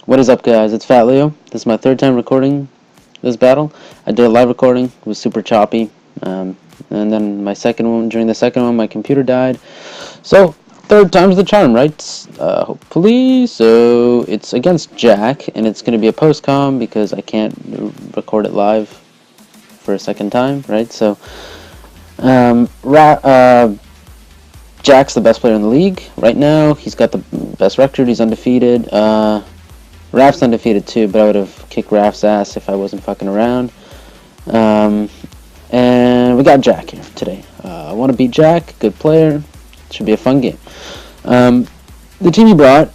What is up, guys? It's Fat Leo. This is my third time recording this battle. I did a live recording. It was super choppy. And then during the second one, my computer died. So, third time's the charm, right? Hopefully. So, it's against Jack, and it's going to be a post-com because I can't record it live for a second time, right? So, Jack's the best player in the league right now. He's got the best record. He's undefeated. Raph's undefeated too, but I would have kicked Raph's ass if I wasn't fucking around. And we got Jack here today. I want to beat Jack. Good player. Should be a fun game. The team he brought,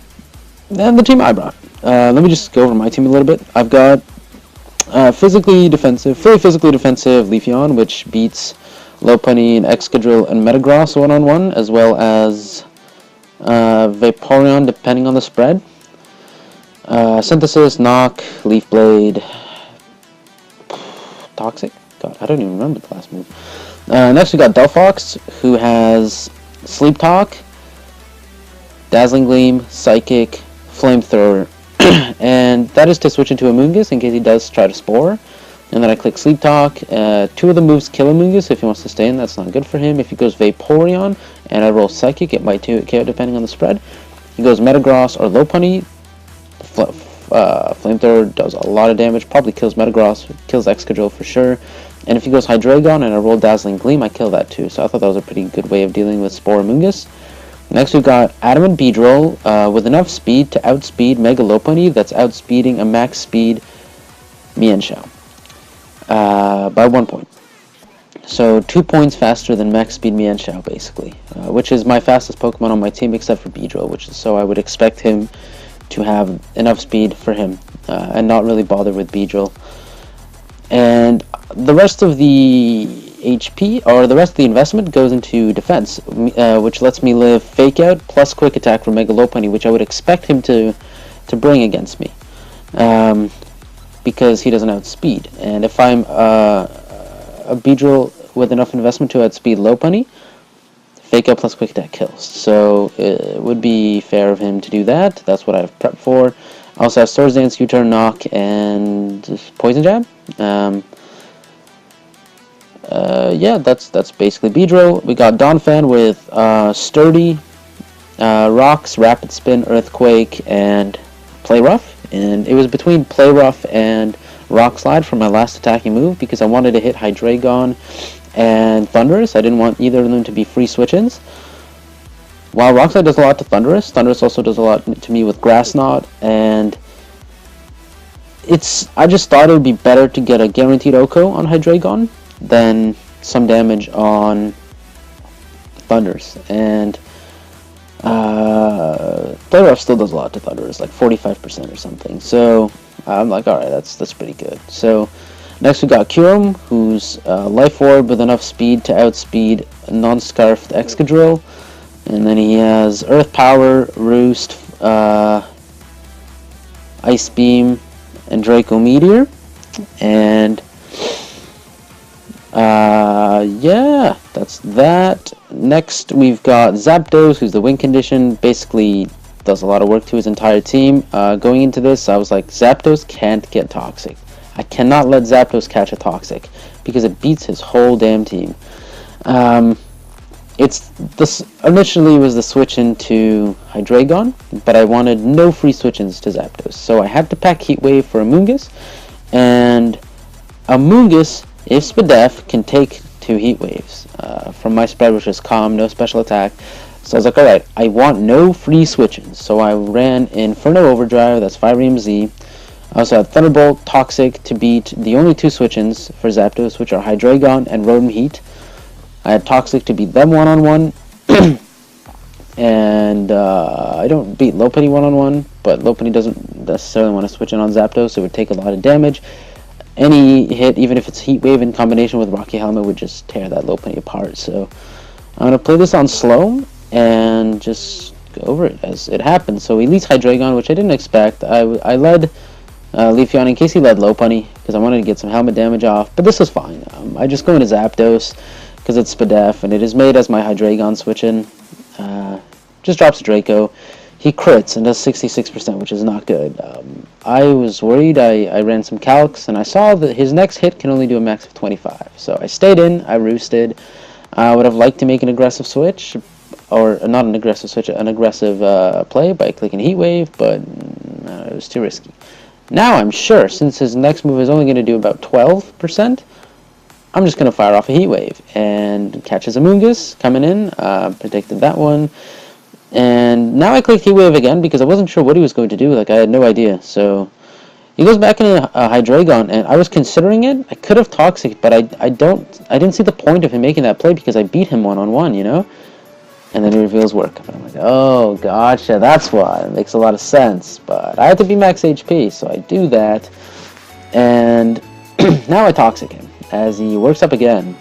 and the team I brought. Let me just go over my team a little bit. I've got fully physically defensive Leafeon, which beats Lopunny and Excadrill and Metagross one-on-one, as well as Vaporeon, depending on the spread. Synthesis, Knock, Leaf Blade, Toxic? God, I don't even remember the last move. Next we got Delphox, who has Sleep Talk, Dazzling Gleam, Psychic, Flamethrower, and that is to switch into Amoonguss in case he does try to Spore. And then I click Sleep Talk. Two of the moves kill Amoonguss if he wants to stay in. That's not good for him. If he goes Vaporeon and I roll Psychic, it might KO depending on the spread. He goes Metagross or Lopunny. Flamethrower does a lot of damage, probably kills Metagross, kills Excadrill for sure. And if he goes Hydreigon and I roll Dazzling Gleam, I kill that too. So I thought that was a pretty good way of dealing with Spore Amoonguss. Next we've got Adamant Beedrill with enough speed to outspeed Mega Lopunny that's outspeeding a max speed Mienshao by 1 point. So 2 points faster than max speed Mienshao basically, which is my fastest Pokemon on my team except for Beedrill, so I would expect him to have enough speed for him and not really bother with Beedrill. And the rest of the HP, or the rest of the investment, goes into defense, which lets me live Fake Out plus Quick Attack for Mega Lopunny, which I would expect him to bring against me, because he doesn't outspeed. And if I'm a Beedrill with enough investment to outspeed Lopunny, Fake Out plus Quick Attack kills. So it would be fair of him to do that. That's what I've prepped for. I also have Swords Dance, U-Turn, Knock, and Poison Jab. Yeah, that's basically Beedrill. We got Donphan with Sturdy, Rocks, Rapid Spin, Earthquake, and Play Rough. And it was between Play Rough and Rock Slide for my last attacking move because I wanted to hit Hydreigon and Thundurus. I didn't want either of them to be free switch-ins. While Rock Slide does a lot to Thundurus, Thundurus also does a lot to me with Grass Knot, and I just thought it would be better to get a guaranteed OHKO on Hydreigon than some damage on Thundurus. And Play Rough still does a lot to Thundurus, like 45% or something. So I'm like, alright, that's pretty good. So next we got Kyurem, who's Life Orb with enough speed to outspeed non-scarfed Excadrill. And then he has Earth Power, Roost, Ice Beam, and Draco Meteor. And yeah, that's that. Next we've got Zapdos, who's the Win Condition. Basically does a lot of work to his entire team. Going into this, I was like, Zapdos can't get Toxic. I cannot let Zapdos catch a Toxic because it beats his whole damn team. Initially was the switch into Hydreigon, but I wanted no free switch-ins to Zapdos, so I had to pack Heat Wave for Amoonguss, and Amoonguss, if Spadef, can take 2 Heat Waves from my spread, which is Calm, no special attack. So I was like, alright, I want no free switch-ins, so I ran Inferno Overdrive, that's Fire Z. I also had Thunderbolt, Toxic to beat the only 2 switch-ins for Zapdos, which are Hydreigon and Rotom Heat. I had Toxic to beat them one-on-one, and I don't beat Lopunny one-on-one, but Lopunny doesn't necessarily want to switch in on Zapdos, so it would take a lot of damage. Any hit, even if it's Heat Wave in combination with Rocky Helmet, would just tear that Lopunny apart. So I'm going to play this on slow and just go over it as it happens. So he leads Hydreigon, which I didn't expect. I led Leafeon in case he led Lopunny, because I wanted to get some helmet damage off, but this was fine. I just go into Zapdos because it's Spadef, and it is made as my Hydreigon switch-in. Just drops a Draco. he crits and does 66%, which is not good. I was worried. I ran some calcs, and I saw that his next hit can only do a max of 25. So I stayed in. I roosted. I would have liked to make an aggressive switch, or not an aggressive switch, an aggressive play by clicking Heat Wave, but it was too risky. Now I'm sure, since his next move is only going to do about 12%, I'm just going to fire off a Heat Wave and catches a Moongus coming in. Predicted that one. And now I clicked Heat Wave again because I wasn't sure what he was going to do. Like, I had no idea. So he goes back in a Hydreigon, and I was considering it. I could have Toxic, but I didn't see the point of him making that play because I beat him one-on-one, you know? And then he reveals Work Up. And I'm like, oh, gotcha, that's why. It makes a lot of sense. But I had to be max HP, so I do that. And now I Toxic him as he works up again.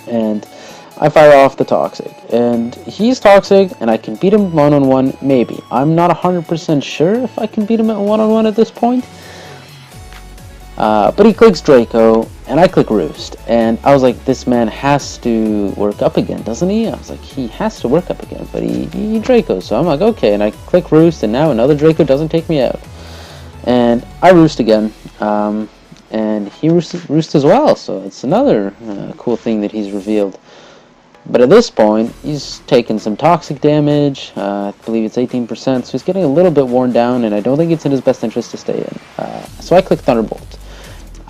And I fire off the Toxic. And he's Toxic, and I can beat him one-on-one, maybe. I'm not 100% sure if I can beat him at one-on-one at this point. But he clicks Draco, and I click Roost. And I was like, this man has to work up again, doesn't he? I was like, he has to work up again, but he Dracos. So I'm like, okay, and I click Roost, and now another Draco doesn't take me out. And I Roost again, and he roosts as well, so it's another cool thing that he's revealed. But at this point, he's taken some Toxic damage. I believe it's 18%, so he's getting a little bit worn down, and I don't think it's in his best interest to stay in. So I click Thunderbolt.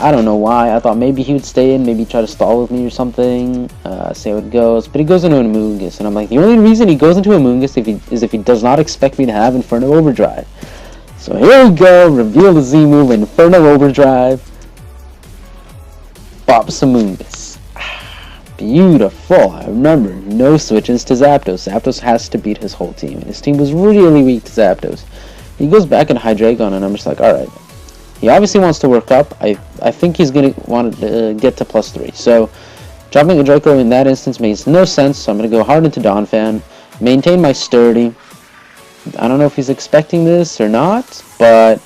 I don't know why. I thought maybe he would stay in, maybe try to stall with me or something, see how it goes. But he goes into a Moongus, and I'm like, the only reason he goes into a Moongus is if he does not expect me to have Inferno Overdrive. So here we go, reveal the Z move, Inferno Overdrive. Bops a Moongus. Beautiful. I remember, no switches to Zapdos. Zapdos has to beat his whole team, and his team was really weak to Zapdos. He goes back in Hydreigon, and I'm just like, alright. He obviously wants to work up. I think he's going to want to get to +3. So, dropping a Draco in that instance makes no sense, so I'm going to go hard into Donphan, maintain my Sturdy. I don't know if he's expecting this or not, but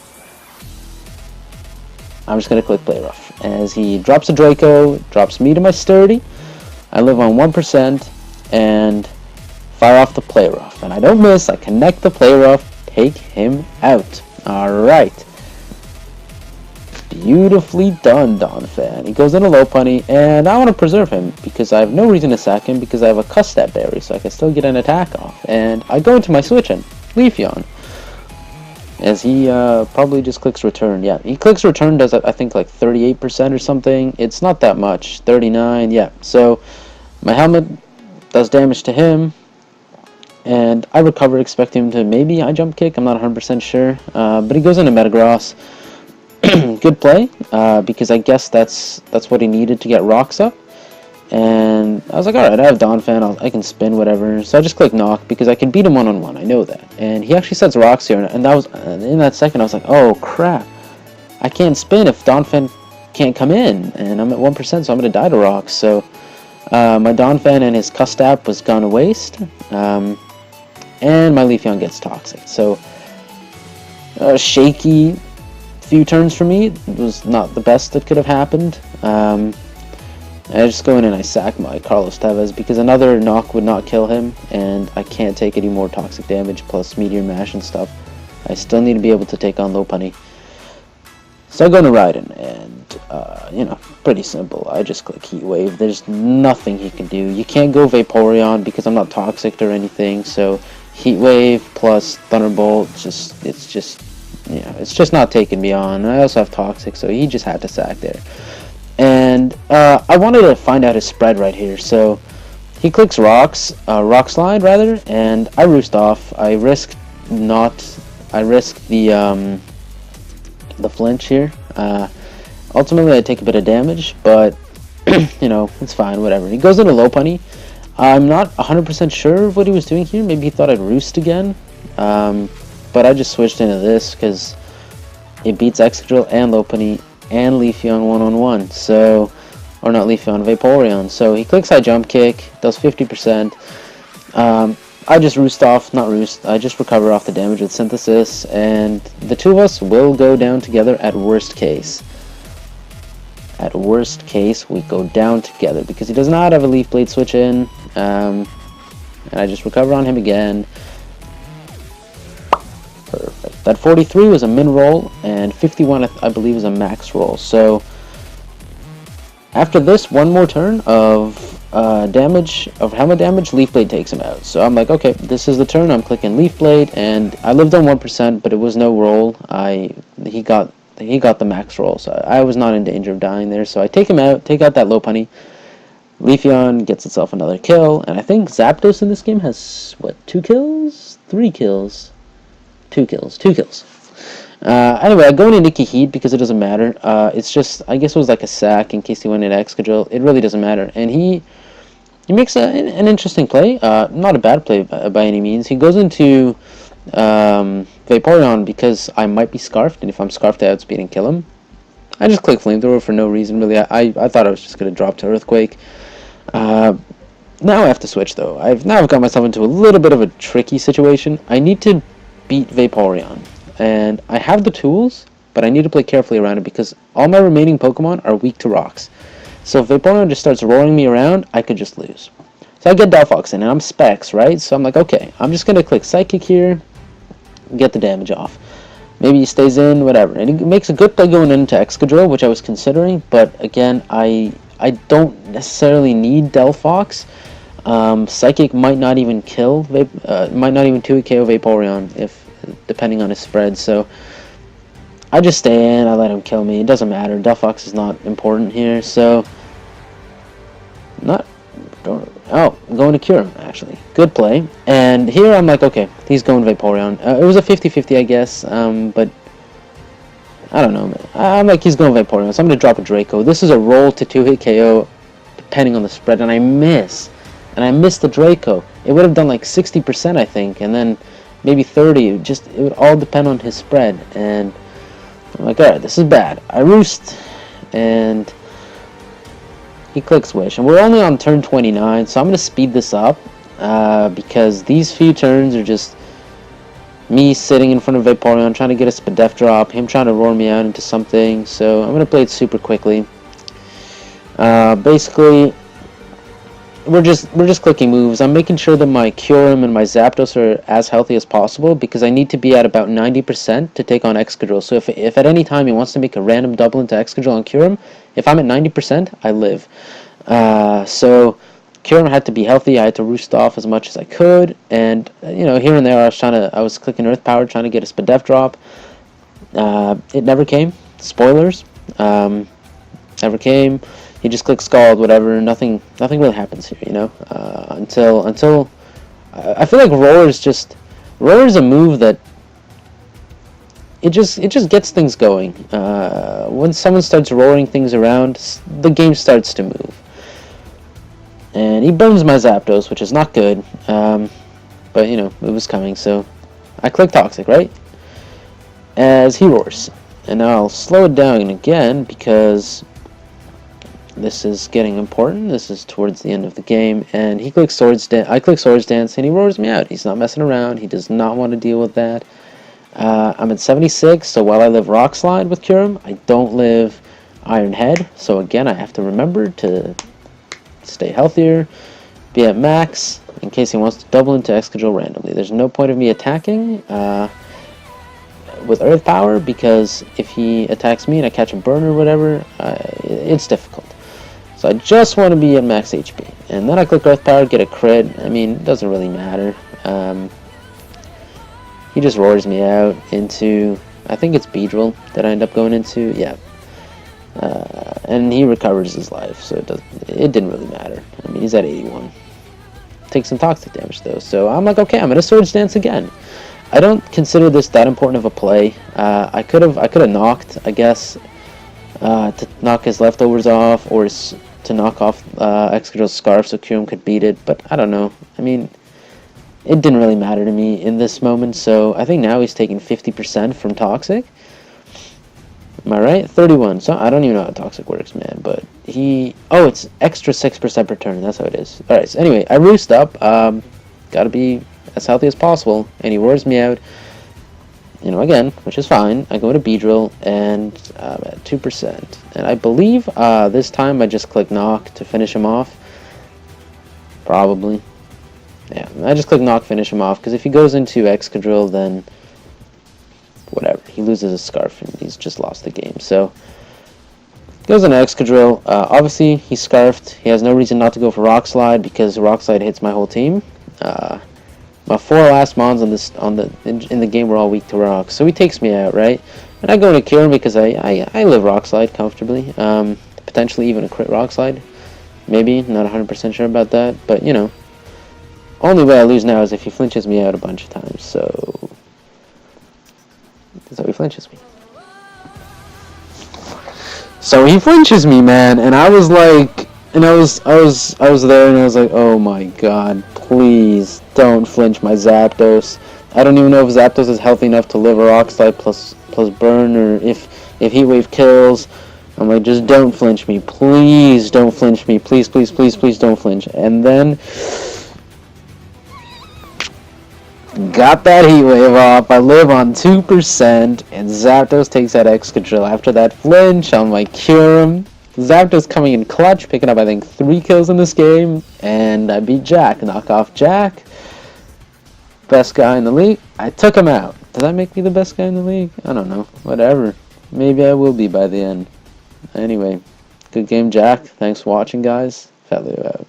I'm just going to click Play Rough. As he drops a Draco, drops me to my Sturdy. I live on 1%, and fire off the Play Rough. And I don't miss, I connect the Play Rough, take him out. Alright. Beautifully done, Donphan. He goes into Lopunny, and I want to preserve him because I have no reason to sack him because I have a Custap Berry, so I can still get an attack off. And I go into my switch-in, Leafeon, as he probably just clicks Return. Yeah, he clicks Return, does I think like 38% or something. It's not that much, 39. Yeah. So my helmet does damage to him, and I recover, expect him to maybe I jump kick. I'm not 100% sure, but he goes into Metagross. Good play, because I guess that's what he needed to get rocks up. And I was like, alright, I have Donphan, I can spin, whatever. So I just click Knock, because I can beat him one-on-one, I know that. And he actually sets rocks here, and that was in that second, I was like, oh, crap. I can't spin if Donphan can't come in, and I'm at 1%, so I'm going to die to rocks. So my Donphan and his Custap was gone to waste, and my Leafeon gets Toxic. So shaky few turns for me. It was not the best that could have happened. I just go in and I sack my Carlos Tevez because another knock would not kill him, and I can't take any more toxic damage plus Meteor Mash and stuff. I still need to be able to take on Lopunny. So I go into Raiden, and you know, pretty simple. I just click Heat Wave. There's nothing he can do. You can't go Vaporeon because I'm not toxic or anything, so Heat Wave plus Thunderbolt, it's just not taking me on. I also have Toxic, so he just had to sack there. And I wanted to find out his spread right here, so he clicks Rock Slide rather, and I Roost off. I risk the flinch here. Ultimately, I take a bit of damage, but you know, it's fine, whatever. He goes into Lopunny. I'm not 100% sure of what he was doing here. Maybe he thought I'd Roost again. But I just switched into this because it beats Excadrill and Lopunny and Leafeon one-on-one. So, or not Leafeon, Vaporeon. So he clicks High Jump Kick, does 50%. I just Roost off, not Roost, I just recover off the damage with Synthesis, and the two of us will go down together at worst case. At worst case, we go down together because he does not have a Leaf Blade switch in. And I just recover on him again. Perfect. That 43 was a min roll, and 51, I believe, is a max roll. So, after this, one more turn of damage, of helmet damage, Leaf Blade takes him out. So I'm like, okay, this is the turn. I'm clicking Leaf Blade, and I lived on 1%, but it was no roll. He got the max roll, so I was not in danger of dying there. So I take him out, take out that Lopunny. Leafeon gets itself another kill, and I think Zapdos in this game has, what, 2 kills? 3 kills? 2 kills. 2 kills. Anyway, I go into Nicky Heat because it doesn't matter. It's just, I guess it was like a sack in case he went into Excadrill. It really doesn't matter. And he makes an interesting play. Not a bad play by any means. He goes into Vaporeon because I might be Scarfed, and if I'm Scarfed, I outspeed and kill him. I just click Flamethrower for no reason, really. I thought I was just going to drop to Earthquake. Now I have to switch, though. I've got myself into a little bit of a tricky situation. I need to beat Vaporeon. And I have the tools, but I need to play carefully around it because all my remaining Pokemon are weak to rocks. So if Vaporeon just starts roaring me around, I could just lose. So I get Delphox in, and I'm Specs, right? So I'm like, okay, I'm just going to click Psychic here, get the damage off. Maybe he stays in, whatever. And he makes a good play going into Excadrill, which I was considering, but again, I don't necessarily need Delphox. Psychic might not even kill, might not even 2-hit KO Vaporeon, depending on his spread, so I just stay in, I let him kill me, it doesn't matter, Delphox is not important here, so, I'm going to Cure him, actually, good play, and here I'm like, okay, he's going Vaporeon, it was a 50-50, I guess, but, I don't know, man. I'm like, he's going Vaporeon, so I'm going to drop a Draco. This is a roll to 2-hit KO, depending on the spread, and I miss the Draco. It would have done like 60%, I think, and then maybe 30. It would all depend on his spread, and I'm like, alright, this is bad. I roost, and he clicks Wish, and we're only on turn 29, so I'm going to speed this up, because these few turns are just me sitting in front of Vaporeon, trying to get a Spadef drop, him trying to roar me out into something, so I'm going to play it super quickly. Basically, we're just clicking moves. I'm making sure that my Kyurem and my Zapdos are as healthy as possible because I need to be at about 90% to take on Excadrill. So if at any time he wants to make a random double into Excadrill on Kyurem, if I'm at 90%, I live. So Kyurem had to be healthy. I had to roost off as much as I could, and here and there I was clicking Earth Power trying to get a Spadef drop. It never came. Spoilers. Never came. He just clicks Scald, whatever. Nothing really happens here, until I feel like Roar is a move that it just gets things going. When someone starts roaring things around, the game starts to move. And he burns my Zapdos, which is not good. But it was coming, so I click Toxic, right? As he roars. And now I'll slow it down again because this is getting important. This is towards the end of the game, and he clicks Swords Dance. I click Swords Dance, and he roars me out. He's not messing around. He does not want to deal with that. I'm at 76, so while I live Rock Slide with Kyurem, I don't live Iron Head. So again, I have to remember to stay healthier, be at max, in case he wants to double into Excadrill randomly. There's no point of me attacking with Earth Power, because if he attacks me and I catch a burn or whatever, it's difficult. So I just want to be at max HP. And then I click Earth Power, get a crit. I mean, it doesn't really matter. He just roars me out into, I think it's Beedrill that I end up going into. Yeah. And he recovers his life, so it didn't really matter. I mean, he's at 81. Takes some toxic damage, though. So I'm like, okay, I'm going to Swords Dance again. I don't consider this that important of a play. I could have knocked, I guess, to knock his leftovers off, or to knock off Excadrill's Scarf so Kyurem could beat it, but I don't know. I mean, it didn't really matter to me in this moment, so I think now he's taking 50% from Toxic. Am I right? 31. So I don't even know how Toxic works, man, but it's extra 6% per turn, that's how it is. Alright, so anyway, I roost up, gotta be as healthy as possible, and he roars me out, again, which is fine. I go to Beedrill, and I'm at 2%, and I believe this time I just click Knock to finish him off, probably. Yeah, I just click Knock, finish him off, because if he goes into Excadrill, then whatever. He loses his scarf and he's just lost the game. So goes on Excadrill. Obviously, he's scarfed. He has no reason not to go for Rock Slide because Rock Slide hits my whole team. My 4 last mons in the game were all weak to Rock, so he takes me out, right? And I go into Cure him because I live Rock Slide comfortably. Potentially even a crit Rock Slide. Maybe, not 100% sure about that, but you know. Only way I lose now is if he flinches me out a bunch of times, so he flinches me. So he flinches me, man, and I was like, and I was there, and I was like, oh my god, please don't flinch my Zapdos. I don't even know if Zapdos is healthy enough to live a Rock Slide plus Burn, or if Heat Wave kills. I'm like, just don't flinch me, please don't flinch me, please don't flinch. And then got that Heat Wave off. I live on 2%, and Zapdos takes that Excadrill. After that flinch, I'm like, cure him. Zapdos coming in clutch, picking up, I think, 3 kills in this game, and I beat Jack. Knock off Jack. Best guy in the league. I took him out. Does that make me the best guy in the league? I don't know. Whatever. Maybe I will be by the end. Anyway, good game, Jack. Thanks for watching, guys. Fat Leo out.